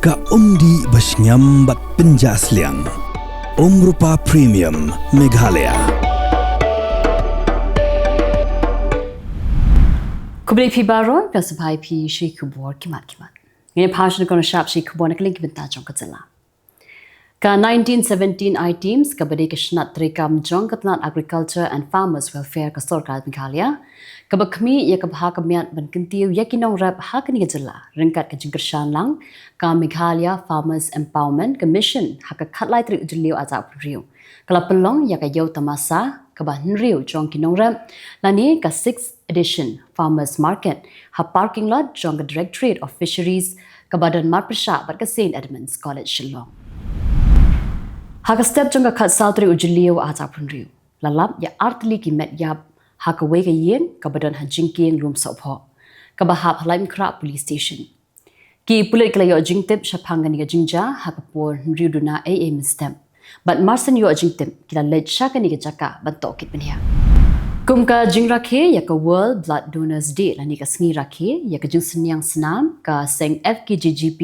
Ka umdi basnyam bat penjasliang. Rupa Premium Meghalaya. Kubli pi baron pelasabai pi KHUBOR kimat. Ini passion kono sharp KHUBOR nak link benta jong KJYLLA. Ka 1917 items ka bade ka shnat trekam jong katlan agriculture and farmers welfare ka sarkar Meghalaya. Ka bakmi ya ka bha ka miat ban kintiu ya kinong rap ha ka ni JYLLA ringkat ka jingkershan lang ka Meghalaya Farmers Empowerment Commission ha ka khatlai tri JYLLIEW aza priu. Kala pelong ya ka yau tamasa ka ba nriu jong kinong rap lani ka 6th edition farmers market ha parking lot jong ka directorate of fisheries ka badan marpasha bat ka St Edmunds College Shillong. Haka step jong ka khat saltri JYLLIEW aza priu. Lalap ya artli ki met yap haka wega yen ka badan ha jingking room sopho ka bahap halaim kra police station ki pulit kala yo jingtep shapangani ga jingja haka por riuduna aa mistem but marsen yo jingtep kila lej shakani ga jaka ban tokit bania kumka jingrakhe ya ka world blood donors day lani ka sngi rakhe ya ka jing senyang senam ka seng fkggp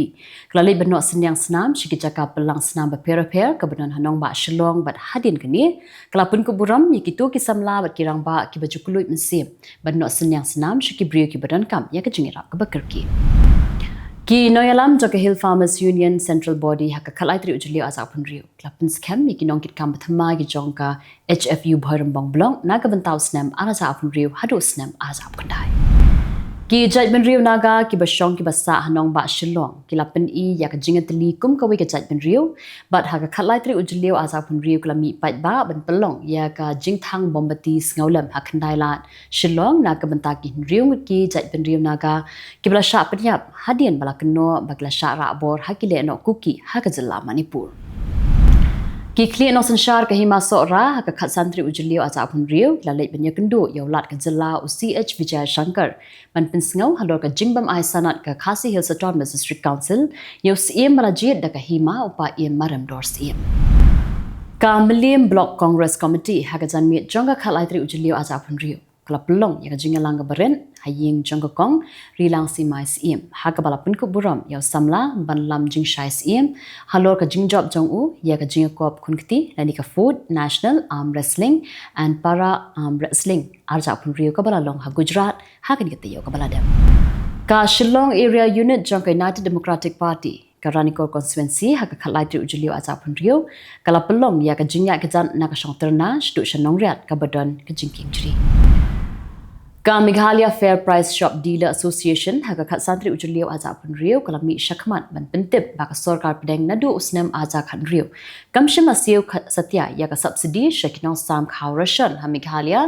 kala le benok senyang senam shiki jaka pelang senam ba PYRTHEI ka badan hanong ba shillong bat hadin kani kala pun ku buram ya ki to ki samla bat kirang ba ki baju kulut mesim benok senyang senam shiki brio ki badan kam ya ka jingira ka bakerki ki noyalam joka hill farmers union central body haka khalai tri JYLLIEW aza punriu klapun scam mi kinong kit kam thama gi jongka hfu bhoram bong blong naga bantau snam araza punriu hadu snam aza kundai ki judgment riu naga ki basong ki basa hanong ba shillong ki lapin I ya ka jingatli kum ka we ka judgment riu but haka khalai tri JYLLIEW aza punriu klami pat ba ban pelong ya ka jingthang bombati ngaulam hakandai lat shillong naga banta ki riu ki judgment riu naga ki bala sha penyap hadian bala keno bagla sha ra bor hakile no kuki hakajalla manipur ki kli no sanshar ka hima so ra haka khat santri JYLLIEW aza punriu la leit benya kendo yaulat ka JYLLA UCH Vijay Shankar man pinsngau halor ka jingbam ai sanat ka Khasi Hills Autonomous District Council yau siem malajit da ka hima upa iem maram dor siem ka Milliam Block Congress Committee haka janmi jonga khalai tri JYLLIEW aza punriu kala pelong ya ka jingalang ka baren haying jongka kong rilang si mai siem haka bala pun ku buram yau samla ban lam jing shai siem halor ka jing job jong u ya ka jing kop kunkti lani ka food national arm wrestling and para arm wrestling arja pun rio ka bala long ha Gujarat haka ni katiyo ka bala dem ka Shillong area unit jongka United Democratic Party ka Ranikor constituency haka khalai tri JYLLIEW aza pun rio kala pelong ya ka jingya ka jan na ka shong terna shtu shanong riat ka badan ka jingking jri ka Meghalaya Fair Price Shop Dealer Association haka khat santri JYLLIEW aza punriu kalami shakman ban pentip baka sarkar pedeng nadu usnem aza khan riu kamshim asiu satya ya ka subsidy shakinong sam khawrashan ha Meghalaya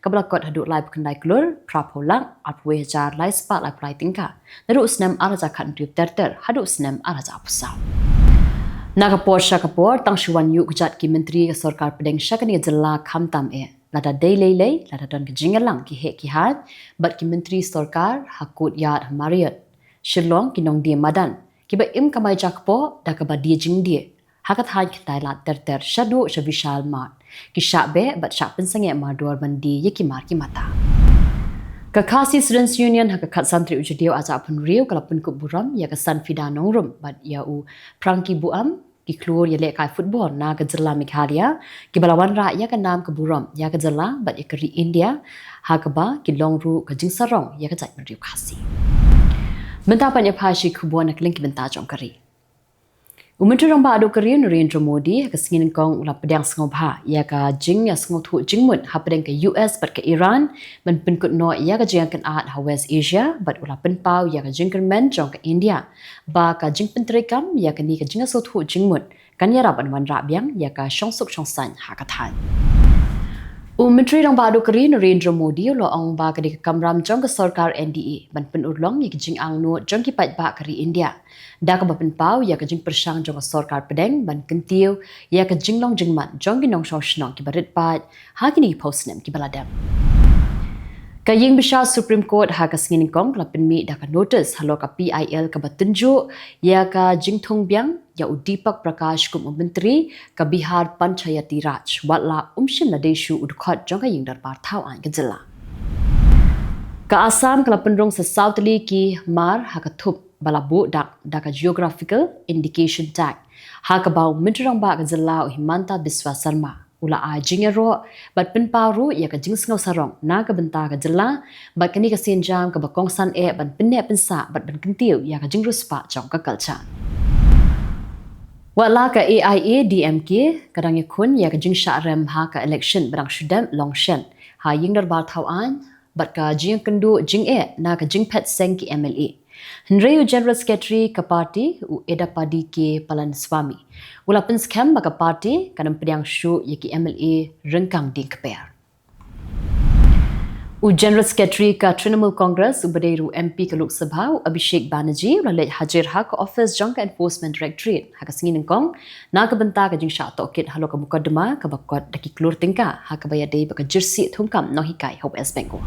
kabla kot hadu live kandai klur prapolang apwe jar lai spa lai praiting ka nadu usnem aza khan riu terter hadu usnem aza pusau Nagapor Shakapor tangshuan yu gujat ki menteri ka sarkar pedeng shakani JYLLA khamtam lada daylay lada don ka jingalang ki he ki hat but ki menteri sarkar hakut yad hamariat shillong kinong dia madan ki ba im kamai jakpo da ka ba dia jing dia hakat han ki lat ter shadu shavishal mat ki shabe but shap pensange mador bandi ye ki mar ki mata ka Khasi Students Union haka khat santri JYLLIEW aza punriu kalapun ku buram ya ka san fida nongrum but ya u prangki buam ki klur ya le kai football na ka JYLLA Meghalaya ki balawan ra ya ka nam ka buram ya ka JYLLA but ya ka ri India ha ka ba ki longru ka jingsarong ya ka jai riu Khasi menta pan ya phashi KHUBOR nak link benta jong kari Umenturang ba ado kari Narendra Modi ka singin kong la pedang sngau bha ya ka jing ya sngau thu jingmut ha pedang ka US but ka Iran ban pin kut no ya ka jing kan at ha West Asia but ula pin pau ya ka jing kan men jong ka India ba ka jing pin trekam ya ka ni ka jing so thu jingmut kan ya raban wan ra byang ya ka shong suk shong san ha ka than Umenturang ba ado kari Narendra Modi lo ong ba ka di kamram jong ka sarkar NDA ban pin urlong ya ka jing ang no jong ki pat ba kari India da ka bapin pau ya ka jing persang jong sarkar pedeng ban kentiu ya ka jinglong jingman jong ki nong shong shnong ki barit pat ha ki ni postnem ki baladam ka ying bisha Supreme Court ha ka singin kong lapin mi da ka notice halo ka PIL ka batunju ya ka jingthong byang ya Udipak Prakash kum menteri ka Bihar Panchayati Raj watla umshim na deshu udkhot jong ka ying dar par thau an ka JYLLA ka Assam ka lapin rong sa Southly ki mar ha ka thup balabu dak geographical indication tag hakabau mitrang ba ka JYLLA himanta biswa sarma ula a jingero bat pinparu ya ka jingsngau sarong na ka benta ka JYLLA bat kani ka senjam ka bakong san ban pinne pinsa bat ban kintiu ya ka jingruspa chong ka kalcha wala ka AIA DMK kadang yakun ya ka jingsha rem ha ka election barang shudam longshen ha yingdar ba thawan bat ka jing kendu jing na ka jingpet seng ki MLA Henry General Secretary ka party u Edapadi ke Palaniswamy ula penskam ka party kanam pediang shu yaki MLA rengkang ding keper u General Secretary ka Trinamool Congress u Baderu MP ka Lok Sabha u Abhishek Banerjee ula hajar ha ka Office Jangka Enforcement Directorate ha ka singin kong na ka benta ka jing sha tokit halo ka mukaddama ka bakot daki klur tingka ha ka bayadei baka jersey thumkam no hikai Hope West Bengal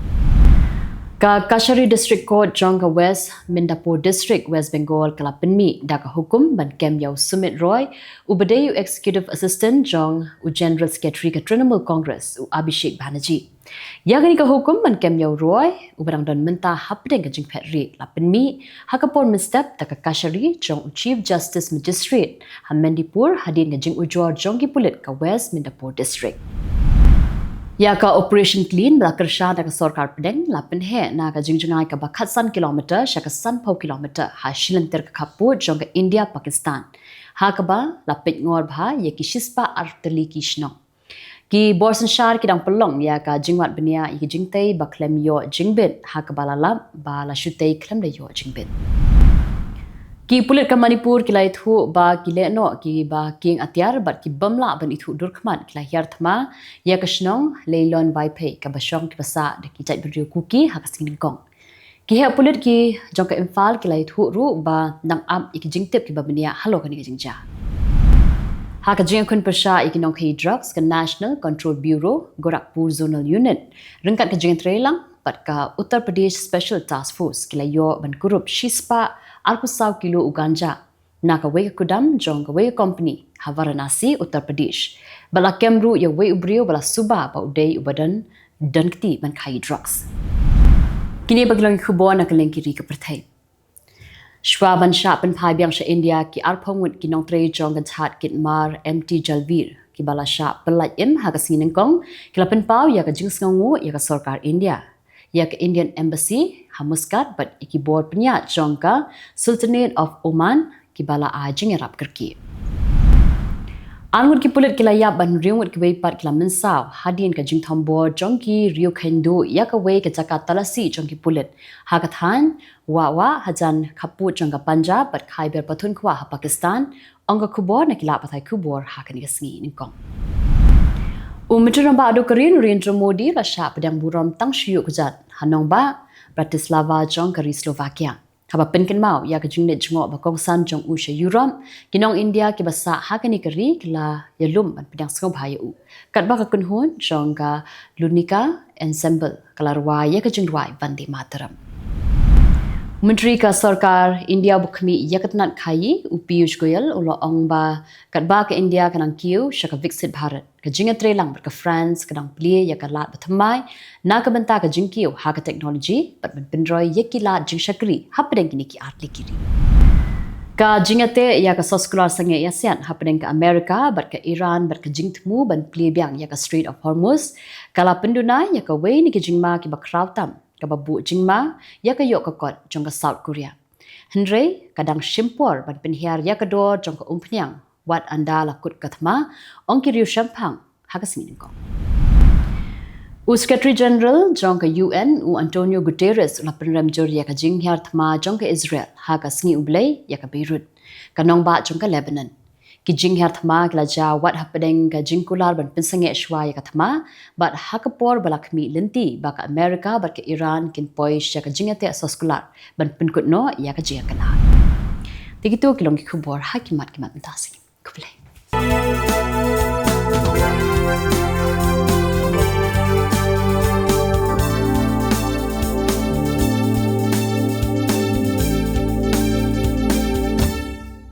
Ka Kashari District Court Jangka West Mindapur District West Bengal kalapinmi daka hukum ban kem yaw Sumit Roy u Badeyu Executive Assistant Jong u General Secretary ka Trinamool Congress u Abhishek Banerjee Yagani ka hukum ban kem yaw Roy u barang don menta hapdeng ka jingpet ri lapinmi hakapor mistep daka Kashari Jong u Chief Justice Magistrate Mendipur hadin ka jing ujor Jongki Pulit ka West Mindapur District Ya ka Operation Clean belakersha da ka sorkar pedeng lapin he na ka jingjangai ka bakhatsan kilometer syaka sanpau kilometer ha shilanter ka kapu jong ka India Pakistan ha ka ba lapit ngor bha ye ki shispa arteli ki shno ki borsan shar ki dang pelong ya ka jingwat benia ki jingtei baklem yo jingbit ha ka balala bala shutei klem de yo jingbit Ki pulit ka Manipur ki lai thu ba ki le no ki ba king atyar bat ki bamla ban ithu durkman ki lai yar thma ya ka shnong leilon vai phe ka bashong ki basa de ki chai brio kuki ha ka sing kong ki he pulit ki jong ka Imphal ki lai thu ru ba nang am ik jingtep ki babnia halo ka ni jingja ha ka jing kun pasha ik nong khai drugs ka National Control Bureau Gorakhpur Zonal Unit rengkat ka jing trelang bat ka Uttar Pradesh Special Task Force ki lai yo ban kurup shispa Alpusaw kilo uganja na ka wei kudam jong ka wei company Varanasi Uttar Pradesh bala kemru ya wei ubrio bala suba ba udai ubadan dankti ban khai drugs kini baglong KHUBOR na kaleng kiri ka PYRTHEI Shwaban sha pen phai byang sha India ki arphongwit ki nong tre jong kan chat kit mar MT Jalvir ki bala sha pelai im ha ka sinin kong ki la pen pau ya ka jingsngu ya ka sarkar India ya ka Indian Embassy Muscat but iki board penya jongka Sultanate of Oman ki bala ajing rap kerki angut ki pulit kilaya ban riungut ki weipat kila mensaw hadin ka jing thambor jongki rio khendo ya ka wei ka jakat talasi jongki pulit hakathan wa hajan khapu jongka Punjab but Khyber Pakhtunkhwa ha Pakistan ongka KHUBOR na kila pathai KHUBOR hakani gasngi ningkong Umitramba adu Korean Narendra Modi rasha pedang buram tang shiyu kujat hanong ba Bratislava jong kari Slovakia haba penken mau ya ka jingnet jngo ba kongsan jong usha Europe kinong India ki basa hakani kari kila yalum ban pedang sngau bhaya u kat ba ka kunhun jong ka Lunica ensemble kalarwa ya ka jingwai Vande Mataram Menteri ka Sarkar India bukhmi yakatnat khai u Piyush Goyal ulo ongba katba ka India kanang kiu shaka Viksit Bharat ka jinga trelang ka France kanang plie ya ka lat bathamai na ka benta ka jingkiu ha ka technology pat ban pinroy yakila jing shakri hapdeng kini ki atli kiri ka jingate ya ka soskular sange ASEAN hapdeng ka America bat ka Iran bat ka jingtmu ban plie byang ya ka Strait of Hormuz kala penduna ya ka wei ni ki jingma ki bakrautam kababu jingma ya ka yok ka kot jong ka South Korea Henry kadang shimpor ban penhiar ya ka do jong ka umpnyang wat anda lakut kathma ongki riu shampang ha ka singin ko Secretary General jong ka UN u Antonio Guterres la penram jor ya ka jinghyar thma jong ka Israel ha ka singi ublei ya ka Beirut kanong ba jong ka Lebanon ki jinghyar thma kla ja wat hapedeng ka jingkular ban pensange shwa ya ka thma bat hakapor balakmi lenti ba ka America bat ka Iran kin poi sha ka jingate soskular ban penkut no ya ka jia kana tigitu kilong ki KHUBOR hakimat kimat mentasi kublai